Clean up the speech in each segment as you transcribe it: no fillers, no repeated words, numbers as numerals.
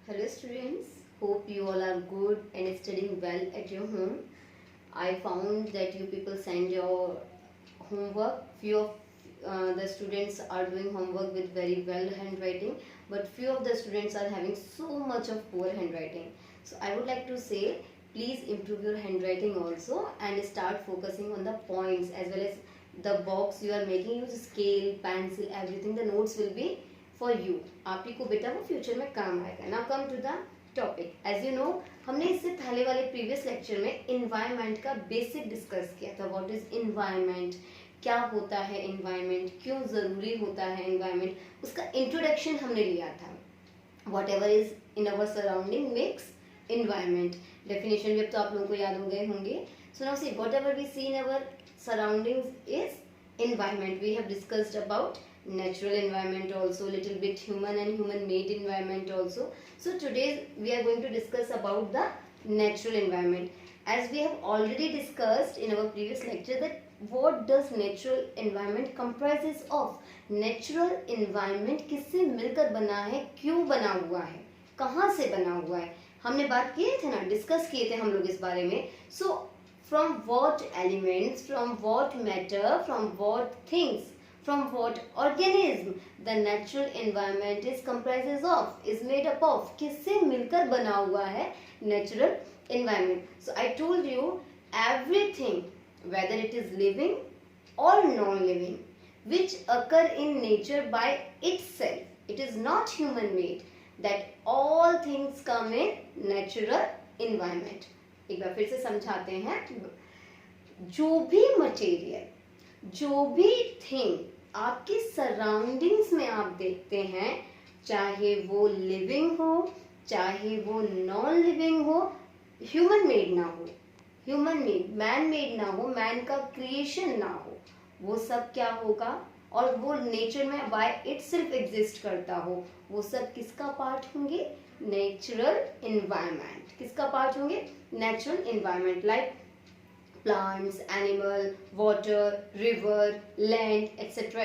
Hello students, hope you all are good and studying well at your home. I found that you people send your homework. Few of the students are doing homework with very well handwriting, but few of the students are having so much of poor handwriting. So I would like to say, please improve your handwriting also and start focusing on the points as well as the box you are making. Use scale, pencil, everything. The notes will be for you, आप ही को बेटा वो future में काम आएगा. Now come to the topic. As you know, हमने इससे पहले वाले प्रीवियस लेक्चर में इन्वायरमेंट का बेसिक डिस्कस किया था. व्हाट इज इन्वायरमेंट, क्या होता है इन्वायरमेंट, क्यों ज़रूरी होता है इन्वायरमेंट, उसका इंट्रोडक्शन हमने लिया था. What ever is in our surrounding makes environment. Definition भी अब तो आप लोगों को याद हो गए होंगे. So now see, whatever we see in our surroundings is environment. We have discussed about natural environment also, little bit human and human made environment also. So today we are going to discuss about the natural environment. As we have already discussed in our previous lecture that what does natural environment comprises of. Natural environment किससे मिलकर बना है, क्यों बना हुआ है, कहाँ से बना हुआ है, हमने बात किए थे ना, डिस्कस किए थे हम लोग इस बारे में. So from what elements, from what matter, from what things, from what organism the natural environment is comprises of, is made up of. किससे मिलकर बना हुआ है natural environment. So I told you everything, whether it is living or non-living, which occur in nature by itself, it is not human made, that all things come in natural environment. एक बार फिर से समझाते हैं. जो भी material, जो भी thing आपके सराउंडिंग्स में आप देखते हैं, चाहे वो लिविंग हो, चाहे वो नॉन लिविंग हो, ह्यूमन मेड ना हो, ह्यूमन मेड, मैन मेड ना हो, मैन का क्रिएशन ना हो, वो सब क्या होगा, और वो नेचर में बाय इटसेल्फ एग्जिस्ट करता हो, वो सब किसका पार्ट होंगे, नेचुरल एनवायरनमेंट. किसका पार्ट होंगे, natural environment. Like plants, animal, water, river, land, etc.,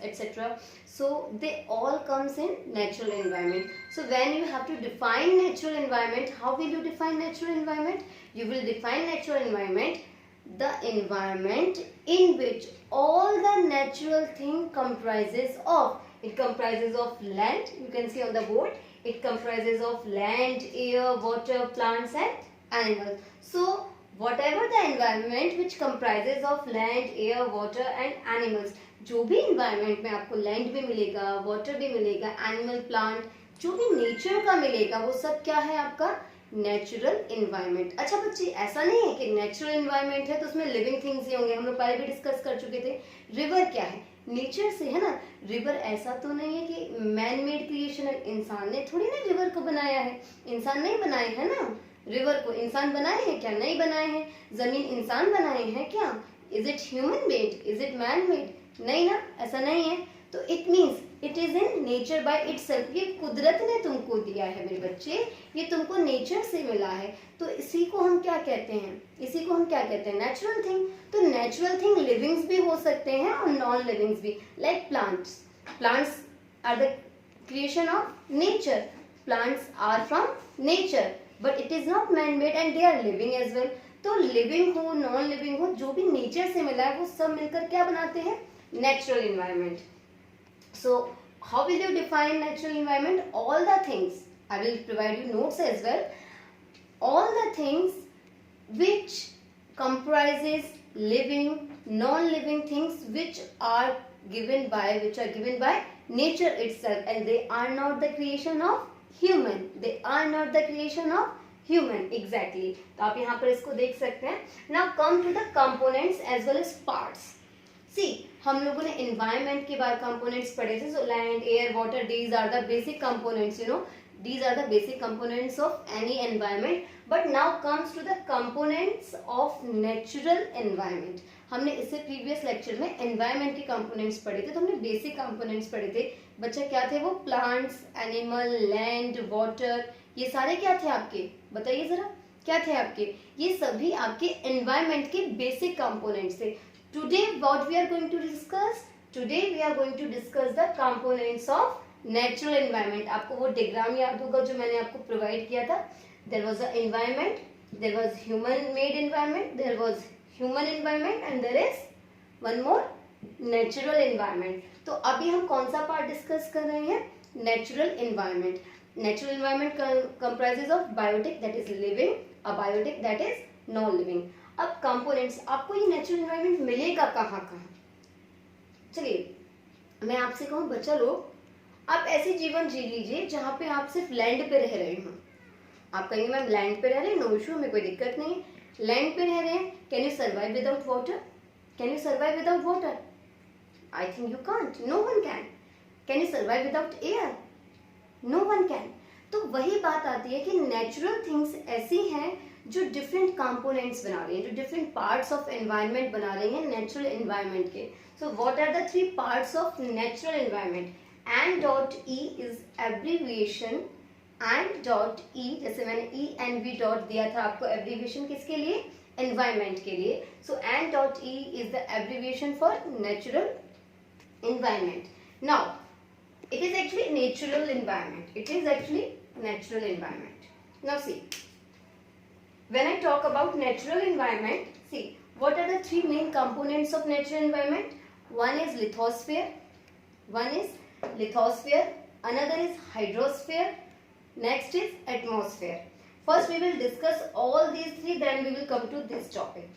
etc. So they all comes in natural environment. So when you have to define natural environment, how will you define natural environment? You will define natural environment, the environment in which all the natural thing comprises of. It comprises of land, you can see on the board, it comprises of land, air, water, plants and animals. So whatever the environment which comprises of land, air, water and animals, जो भी environment में आपको land भी मिलेगा, water भी मिलेगा, animal, plant, जो भी nature का मिलेगा, वो सब क्या है आपका natural environment. अच्छा बच्चे, ऐसा नहीं है कि natural environment है तो उसमें living things ही होंगे, हम लोग पहले भी डिस्कस कर चुके थे. river क्या है, नेचर से है ना. रिवर ऐसा तो नहीं है कि मैन मेड क्रिएशन है, इंसान ने थोड़ी ना रिवर को बनाया है, इंसान नहीं बनाए है ना. रिवर को इंसान बनाए हैं क्या, नहीं बनाए हैं. जमीन इंसान बनाए हैं क्या, is it human made, is it man made, नहीं ना, ऐसा नहीं है. तो it means it is in nature by itself. ये कुदरत ने तुमको दिया है मेरे बच्चे, ये तुमको नेचर से मिला है. तो इसी को हम क्या कहते हैं, इसी को हम क्या कहते हैं, नेचुरल थिंग. तो नेचुरल थिंग लिविंग्स भी हो सकते हैं और नॉन लिविंग्स भी. Like plants, plants are the creation of nature, plants are from nature, but it is not man made and they are living as well. तो living हो, non living हो, जो भी नेचर से मिला है वो सब मिलकर क्या बनाते हैं, natural environment. So how will you define natural environment? All the things, I will provide you notes as well. All the things which comprises living, non-living things which are given by nature itself, and they are not the creation of human, they are not the creation of human. Exactly. तो आप यहाँ पर इसको देख सकते हैं. Now come to the components as well as parts. See, हम लोगों ने environment के बाद components पढ़े थे. So land, air, water, these are the basic components, you know, these are the basic components of any environment. But now comes to the components of natural environment. हमने इससे previous lecture में environment के components पढ़े थे, तो हमने basic components पढ़े थे. बच्चा क्या थे वो, प्लांट्स, एनिमल, लैंड, वाटर, ये सारे क्या थे आपके, बताइए जरा क्या थे आपके, ये सभी आपके एनवायरनमेंट के बेसिक कंपोनेंट्स थे. Today what we are going to discuss, today we are going to discuss the components of natural environment, आपको वो डिग्राम याद होगा जो मैंने आपको प्रोवाइड किया था. There was a environment, there was human made environment, there was human environment and there is one more natural environment. तो अभी हम कौन सा पार्ट डिस्कस कर रहे हैं? Natural environment. Natural environment comprises of biotic that is living, abiotic that is non living. अब components, आपको ये नेचुरल एनवायरनमेंट मिलेगा कहाँ कहाँ? चलिए मैं आपसे कहूँ बच्चा लोग, आप ऐसे जीवन जी लीजिए जहाँ पे आप सिर्फ लैंड पे रह रहे हो. आप कहेंगे मैम लैंड पे रह रहे हैं, नो इशू, हमें कोई दिक्कत नहीं. लैंड पे रह रहे हैं, can you survive without water? Can you survive without water? I think you can't, no one can. Can you survive without air? No one can. तो वही बात आती है कि नेचुरल थिंग्स ऐसी हैं जो डिफरेंट कंपोनेंट्स बना रही हैं, जो डिफरेंट पार्ट्स ऑफ एनवायरनमेंट बना रही हैं नेचुरल एनवायरनमेंट के. So what are the 3 parts of natural environment? N.E is abbreviation. N.E, जैसे मैंने E and V डॉट दिया था आपको, एब्रीविएशन किसके लिए? एनवायरनमेंट के लिए. सो N.E is the abbreviation for natural environment. Now it is actually natural environment. It is actually natural environment. Now see, when I talk about natural environment, see what are the 3 main components of natural environment? One is lithosphere, another is hydrosphere, next is atmosphere. First we will discuss all these 3, then we will come to this topic.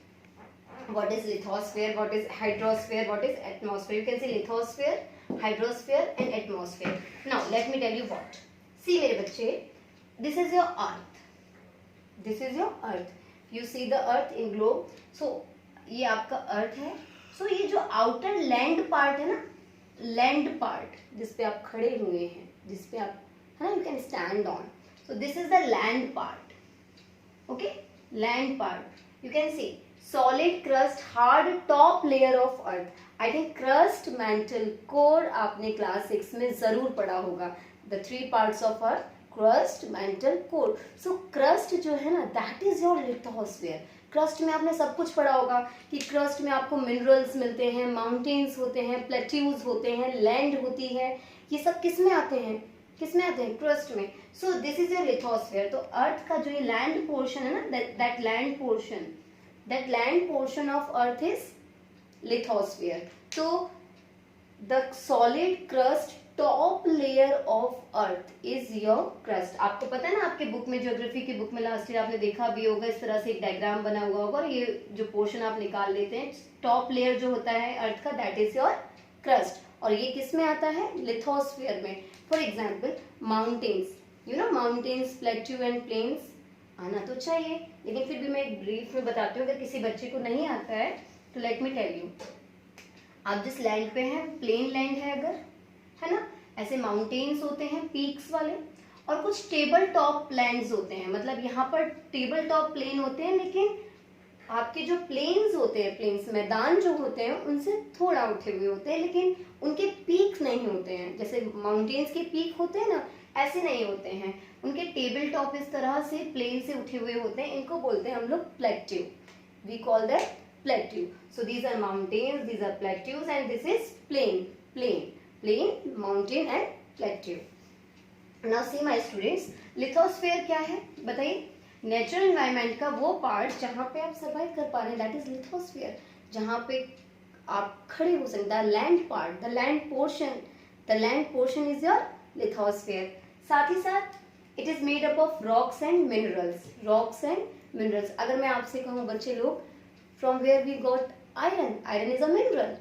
What is lithosphere, what is hydrosphere, what is atmosphere? You can see lithosphere, hydrosphere and atmosphere. Now let me tell you what. See मेरे बच्चे, this is your earth. This is your earth. You see the earth in globe. So ये आपका earth है. So ये जो outer land part है ना, land part जिस पे आप खड़े हुए हैं, जिस पे आप, है ना, you can stand on. So this is the land part. Okay, land part. You can see solid crust, hard top layer of earth. I think crust, mental, core आपने क्लास 6 में जरूर पढ़ा होगा. The 3 parts of earth, crust, mental, core. So crust जो है ना, that is your lithosphere. Crust में आपने सब कुछ पढ़ा होगा कि क्रस्ट में आपको मिनरल्स मिलते हैं, माउंटेन्स होते हैं, प्लेट्यूज होते हैं, लैंड होती है. ये सब किस में आते हैं? किस में आते हैं? क्रस्ट में. So this is your lithosphere. तो अर्थ का जो ये लैंड पोर्शन है ना, that land portion of earth is lithosphere. तो the solid crust top layer of earth is your crust. आपको पता है ना, आपके बुक में, ज्योग्राफी की बुक में लास्ट ईयर आपने देखा भी होगा, इस तरह से एक डायग्राम बना हुआ होगा और ये जो पोर्शन आप निकाल लेते हैं, टॉप लेयर जो होता है अर्थ का, दैट इज योर क्रस्ट. और ये किस में आता है? लिथोस्फीयर में. For example mountains, you know mountains, plateau and plains आना तो चाहिए, लेकिन फिर भी मैं एक ब्रीफ में बताती हूँ. अगर किसी बच्चे को नहीं आता है तो लेट मी टेल यू. आप जिस लैंड पे हैं, प्लेन लैंड है अगर, है ना, ऐसे माउंटेन्स होते हैं पीक्स वाले, और कुछ टेबल टॉप लैंड्स होते हैं. मतलब यहाँ पर टेबल टॉप प्लेन होते हैं, लेकिन आपके जो प्लेन्स होते हैं, प्लेन्स मैदान जो होते हैं, उनसे थोड़ा उठे हुए होते हैं, लेकिन उनके पीक नहीं होते हैं. जैसे माउंटेन्स के पीक होते हैं ना, ऐसे नहीं होते हैं. उनके टेबल टॉप इस तरह से प्लेन से उठे हुए होते हैं. इनको बोलते हैं हम लोग plateau. We call that plateau. So these are mountains, these are plateaus and this is plain, mountain and plateau. Now see my students, lithosphere क्या है बताइए? नेचुरल एनवायरनमेंट का वो पार्ट जहाँ पे आप सर्वाइव कर पा रहे हैं, दैट इज लिथोस्फीयर. जहाँ पे आप खड़े हो सकते हैं, the land part, the land portion is your lithosphere. साथ ही साथ it is made up of rocks and minerals. अगर मैं आपसे कहूँ बच्चे लोग, from where we got iron is a mineral.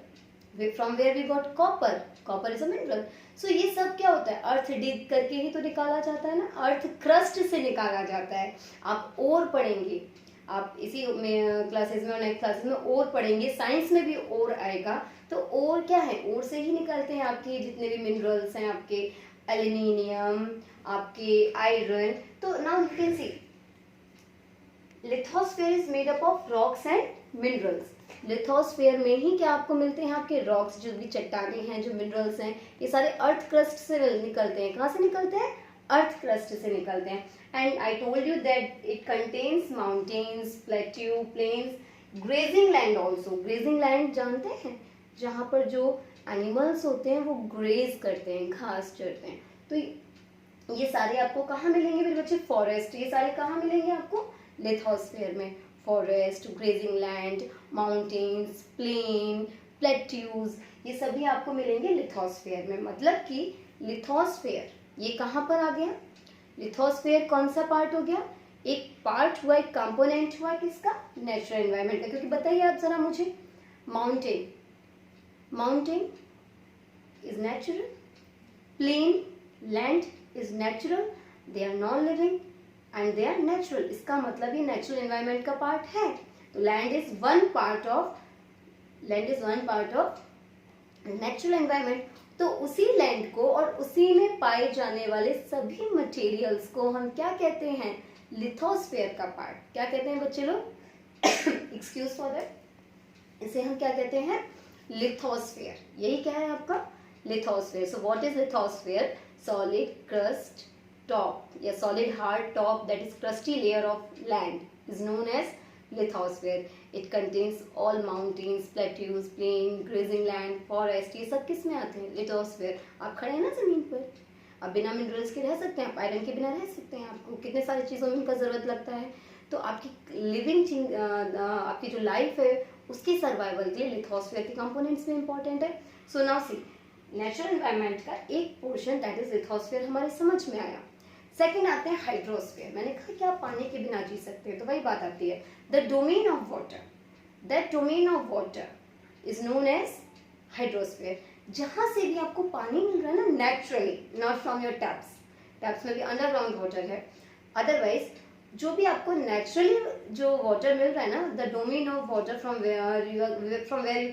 From where we got copper is a mineral. So ये सब क्या होता है? अर्थ डिग करके ही तो निकाला जाता है ना, अर्थ क्रस्ट से निकाला जाता है. आप और पढ़ेंगे, आप इसी में क्लासेस में और नेक्स्ट क्लासेस में और पढ़ेंगे. साइंस में भी और आएगा. तो और क्या है? और से ही निकलते हैं आपके जितने भी मिनरल्स हैं, आपके एल्यूमिनियम, आपके आयरन. तो now you can see lithosphere is made up of rocks and minerals. Lithosphere में ही क्या आपको मिलते हैं? आपके रॉक्स, जो भी चट्टानें हैं, जो मिनरल्स हैं, ये सारे अर्थ क्रस्ट से निकलते हैं. कहाँ से निकलते हैं? अर्थ क्रस्ट से निकलते हैं. And I told you that it contains mountains, plateau, plains, grazing land also. Grazing land जानते हैं? जहाँ पर जो एनिमल्स होते हैं वो ग्रेज करते हैं, घास चरते हैं। तो ये सारे आपको कहाँ मिलेंगे मेरे बच्चे? फॉरेस्ट। ये सारे कहाँ मिलेंगे आपको? लिथोस्फीयर में। Forest, grazing land, mountains, plain, plateaus, ये सभी आपको मिलेंगे लिथोस्फीयर में। मतलब कि लिथोस्फीयर ये कहाँ पर आ गया? लिथोस्फीयर कौन सा पार्ट हो गया? एक पार्ट हुआ, एक कंपोनेंट हुआ किसका? नेचुरल एनवायरनमेंट का। क्योंकि बताइए आप जरा मुझे, mountain is natural, plain land is natural, they are non living and they are natural. इसका मतलब ये नेचुरल एनवायरनमेंट का पार्ट है। तो land is one part of natural environment. तो उसी लैंड को और उसी में पाए जाने वाले सभी मटेरियल्स को हम क्या कहते हैं? लिथोस्फीयर का पार्ट। क्या कहते हैं बच्चे लोग? एक्सक्यूज फॉर दैट, इसे हम क्या कहते हैं? लिथोस्फीयर। यही क्या है आपका? Lithosphere. So what is lithosphere? Solid crust top, या solid hard top, that is crusty layer of land is known as lithosphere. It contains all mountains, plateaus, plain, grazing land, forest, ये सब किस में आते हैं? lithosphere। आप खड़े हैं ना जमीन पर, आप बिना मिनरल्स के रह सकते हैं, आप आयरन के बिना रह सकते हैं, आपको कितने सारी चीज़ों में उनका ज़रूरत लगता है। तो आपकी लिविंग आपकी जो लाइफ है उसकी सर्वाइवल के लिए लिथोस्फीयर के कंपोनेंट्स में इंपॉर्टेंट है। सो नाउ सी, नेचुरल एनवायरनमेंट का एक पोर्शन दैट इज लिथोस्फीयर हमारे समझ में आया। सेकेंड आते हैं हाइड्रोस्फीयर। मैंने कहा कि आप पानी के बिना जी सकते हैं, तो वही बात आती है। The domain of water, that domain of water is known as hydrosphere. जहां से भी आपको पानी मिल रहा है ना naturally, not from your taps में भी अंडरग्राउंड वाटर है, अदरवाइज जो भी आपको नेचुरली जो वाटर मिल रहा है ना, the domain of water from where you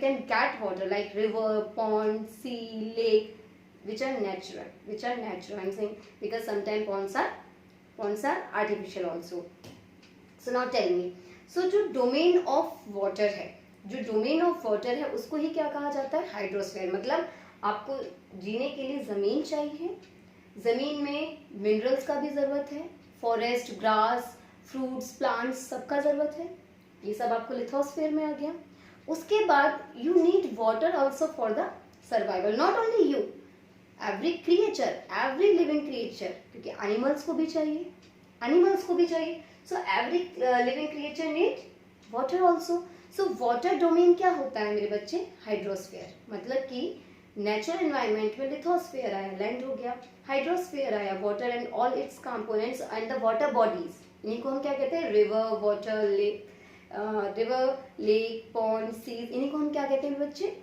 can get water like river, pond, sea, lake, which are natural I'm saying, because sometimes ponds are artificial also. So now tell me, so जो domain of water है उसको ही क्या कहा जाता है? Hydrosphere. मतलब आपको जीने के लिए जमीन चाहिए, जमीन में मिनरल्स का भी जरूरत है, फॉरेस्ट, ग्रास, फ्रूट्स, प्लांट्स, सबका जरूरत है। ये सब आपको लिथोस्फीयर में आ गया। उसके बाद you need water also for the survival, not only you, every creature, every living creature, क्योंकि एनिमल्स को भी चाहिए, so every living creature need water also. So water domain क्या होता है मेरे बच्चे? हाइड्रोस्फीयर। मतलब कि नेचुरल एनवायरनमेंट में लिथोस्फीयर आया, लैंड हो गया, हाइड्रोस्फीयर आया, water and all it's components and the water bodies, इन्हीं को हम क्या कहते हैं? River, water, lake, pond, seas, इन्हीं को हम क्या कहते हैं बच्चे?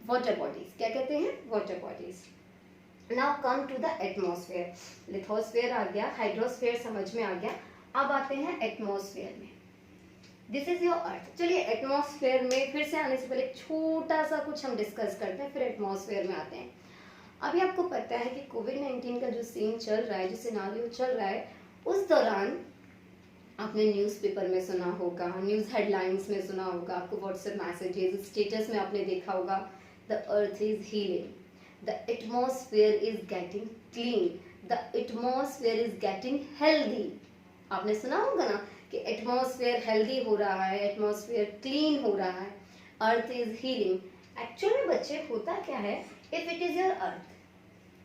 Water bodies. क्या कहते हैं? Water bodies. Now come to the atmosphere. Lithosphere आ गया, हाइड्रोस्फेयर समझ में आ गया, अब आते हैं एटमॉस्फेयर में। This is your earth. चलिए एटमॉस्फेयर में फिर से आने से पहले छोटा सा कुछ हम डिस्कस करते हैं, फिर एटमॉस्फेयर में आते हैं। अभी आपको पता है कि कोविड-19 का जो सीन चल रहा है, जो सिनारियो चल रहा है, उस दौरान आपने न्यूज़पेपर में सुना होगा, न्यूज़ हेडलाइंस में सुना होगा, आपको व्हाट्सएप मैसेजेस, स्टेटस में आपने देखा होगा, the earth is healing, the atmosphere is getting clean, the atmosphere is getting healthy। आपने सुना होगा ना कि एटमॉस्फेयर हेल्दी हो रहा है, एटमॉस्फेयर क्लीन हो रहा है, अर्थ इज हीलिंग। एक्चुअली बच्चे होता क्या है, if it is your earth,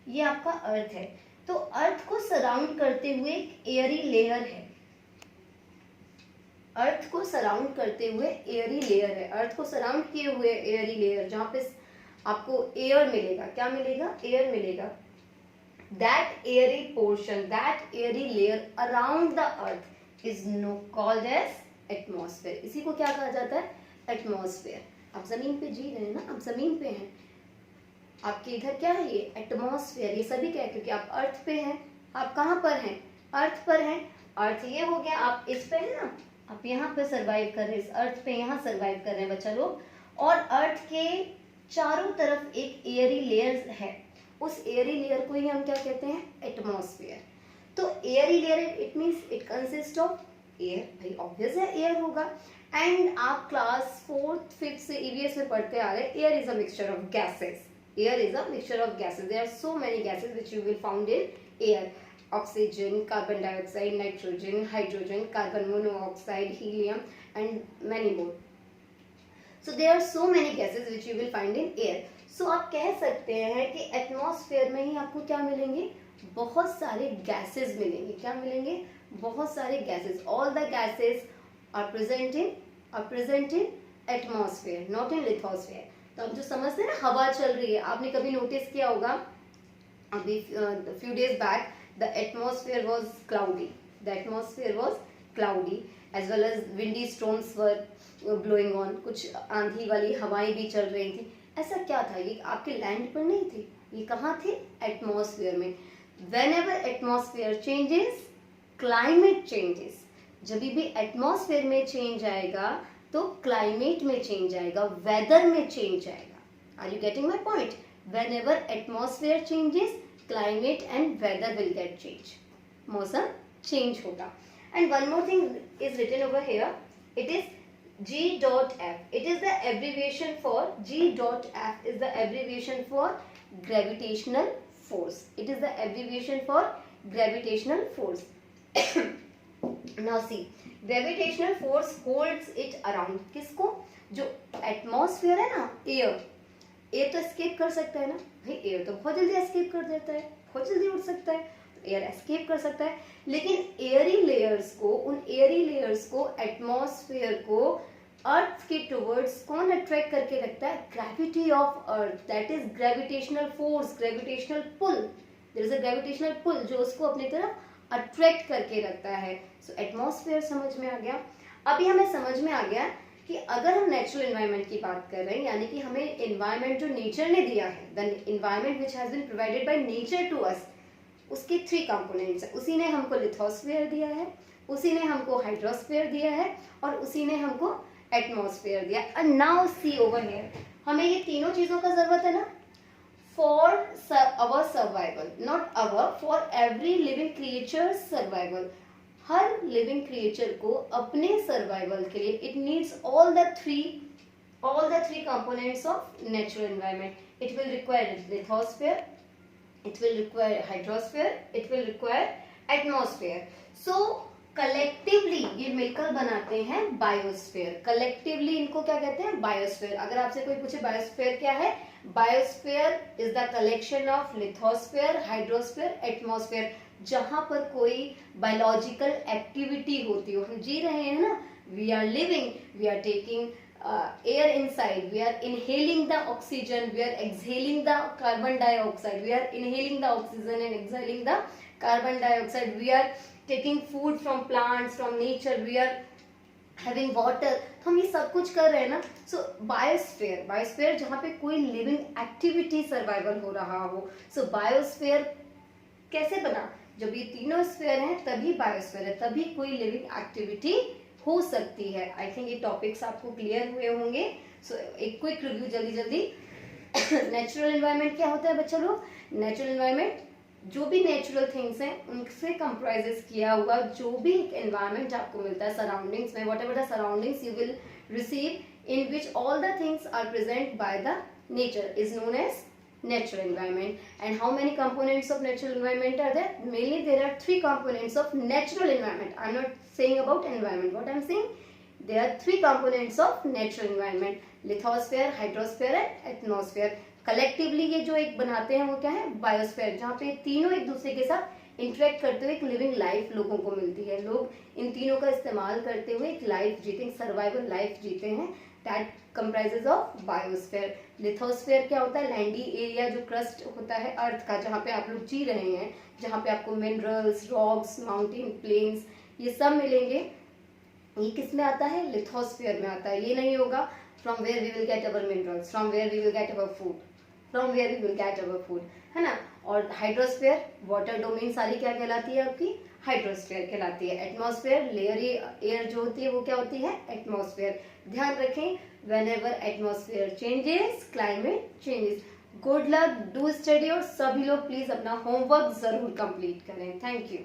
ये आपका अर्थ है, तो अर्थ को सराउंड करते हुए एक एयरी लेयर है, अर्थ को सराउंड करते हुए एयरी लेयर है, अर्थ को सराउंड किए हुए एयरी लेयर, जहाँ पे आपको एयर मिलेगा। क्या मिलेगा? एयर मिलेगा। That airy portion, that airy layer around the earth is called as atmosphere. इसी को क्या कहा जाता है? एटमॉस्फेयर। आप जमीन पे जी रहे हैं ना, आप जमीन पे हैं, आपके इधर क्या है? ये एटमॉस्फेयर। ये सभी क्या है? क्योंकि आप अर्थ पे हैं। आप कहाँ पर हैं? अर्थ पर हैं। अर्थ ये हो गया, आप इस पे है ना, आप यहाँ पे सरवाइव कर रहे हैं, इस अर्थ पे यहाँ सरवाइव कर रहे हैं बच्चा लोग। और अर्थ के चारों तरफ एक एयरी लेयर है, उस एयरी लेयर को ही हम क्या कहते हैं? एटमॉस्फेयर। तो airy layer, it means it consist of air. भाई ऑब्वियस है एयर होगा। एंड आप क्लास 4th 5th से ईवीएस में पढ़ते आ रहे हैं, air is a mixture of gases, air is a mixture of gases, there are so many gases which you will found in air, oxygen, carbon dioxide, nitrogen, hydrogen, carbon monoxide, helium and many more. So there are so many gases which you will find in air. सो आप कह सकते हैं कि atmosphere में ही आपको क्या मिलेंगे, बहुत सारे गैसेस मिलेंगे। क्या मिलेंगे, बहुत सारे gases. All the gases are present in atmosphere, not in lithosphere. तो आप जो समझते हैं ना हवा चल रही है, आपने कभी नोटिस किया होगा, अभी few days back the atmosphere was cloudy, the atmosphere was cloudy as well as windy storms were blowing on, कुछ आंधी वाली हवाएं भी चल रही थी। ऐसा क्या था, ये आपके लैंड पर नहीं थी, ये कहाँ थे, एटमॉस्फेयर में। whenever atmosphere changes climate changes, जब भी एटमॉस्फेयर में चेंज आएगा तो क्लाइमेट में चेंज आएगा, वेदर में चेंज आएगा। Are you getting my point? whenever atmosphere changes climate and weather will get change, मौसम चेंज होगा। and one more thing is written over here, it is G dot F, it is the abbreviation for G dot F is the abbreviation for gravitational force, it is the abbreviation for gravitational force। now see, gravitational force holds it around, किसको, जो atmosphere है ना, air तो escape कर सकता है ना भाई, एयर तो बहुत जल्दी एस्केप कर देता है, बहुत जल्दी उड़ सकता है, तो एयर एस्केप कर सकता है। लेकिन एयरी लेयर्स को, उन एयरी लेयर्स को, एटमॉस्फेयर को अर्थ के टुवर्ड्स कौन अट्रैक्ट करके रखता है, gravity of earth, that is gravitational force, gravitational pull, there is a gravitational pull जो उसको अपनी तरफ अट्रैक्ट करके रखता है। सो एटमॉस्फेयर समझ में आ गया। अभी हमें समझ में आ गया कि अगर हम नेचुरल एनवायरनमेंट की बात कर रहे हैं, यानी कि हमें एनवायरनमेंट जो नेचर ने दिया है, the environment which has been provided by nature to us, उसके 3 कंपोनेंट्स हैं। उसी ने हमको लिथोस्फेयर दिया है, उसी ने हमको हाइड्रोस्फेयर दिया है और उसी ने हमको एटमॉस्फेयर दिया। And now see over here, हमें ये तीनों चीजों का जरूरत है ना for our survival, not our, for every living creature survival. Her living creature को अपने सर्वाइवल के लिए it needs all the three components of natural environment. It will require lithosphere, it will require hydrosphere, it will require atmosphere. So collectively ये मिलकर बनाते हैं biosphere. Collectively इनको क्या कहते हैं, बायोस्फीयर। अगर आपसे कोई पूछे बायोस्फीयर क्या है, biosphere is the collection of lithosphere, hydrosphere, atmosphere, जहां पर कोई बायोलॉजिकल एक्टिविटी होती हो। हम जी रहे हैं ना, we are living, we are taking air inside, we are inhaling the oxygen, we are exhaling the carbon dioxide, we are inhaling the oxygen and exhaling the carbon dioxide, we are taking food from plants, from nature, we are having water, तो हम ये सब कुछ कर रहे हैं ना। सो biosphere जहाँ पे कोई लिविंग एक्टिविटी सर्वाइवल हो रहा हो। सो बायोस्फेयर कैसे बना, जब ये तीनों स्फेयर हैं तभी बायोस्फेयर है, तभी कोई लिविंग एक्टिविटी हो सकती है। आई थिंक ये टॉपिक्स आपको क्लियर हुए होंगे। सो एक क्विक रिव्यू जल्दी नेचुरल एनवायरनमेंट क्या होता है बच्चा लोग, नेचुरल एनवायरनमेंट जो भी नेचुरल थिंग्स हैं उनसे कंप्राइजेस किया हुआ जो भी एक एनवायरनमेंट आपको मिलता है सराउंडिंग्स में, whatever the surroundings you will receive in which all the things are present by the nature is known as natural environment. And how many components of natural environment are there? Mainly there are 3 components of natural environment. I'm not saying about environment. What I'm saying, there are 3 components of natural environment: lithosphere, hydrosphere and atmosphere. Collectively ये जो एक बनाते हैं वो क्या है, biosphere, जहाँ पे तीनों एक दूसरे के साथ इंटरेक्ट करते हुए एक लिविंग लाइफ लोगों को मिलती है। लोग इन तीनों का इस्तेमाल करते हुए एक लाइफ जीते, सर्वाइवल लाइफ जीते हैं। That comprises of biosphere. Lithosphere क्या होता है, लैंडी एरिया जो क्रस्ट होता है अर्थ का, जहाँ पे आप लोग जी रहे हैं, जहाँ पे आपको मिनरल्स, रॉक्स, माउंटेन, प्लेन्स ये सब मिलेंगे। ये किस में आता है, लिथोस्फेयर में आता है। ये नहीं होगा from where we will get our minerals, from where we will get our food, from where we will get our food, है ना। और हाइड्रोस्फेयर, वाटर डोमेन सारी क्या कहलाती है आपकी, हाइड्रोस्फेयर कहलाती है। एटमॉस्फेयर, लेयरी एयर जो होती है वो क्या होती है, एटमॉस्फेयर। ध्यान रखें, whenever atmosphere changes climate changes। Good luck, do study, और सभी लोग प्लीज अपना होमवर्क जरूर कंप्लीट करें। Thank you.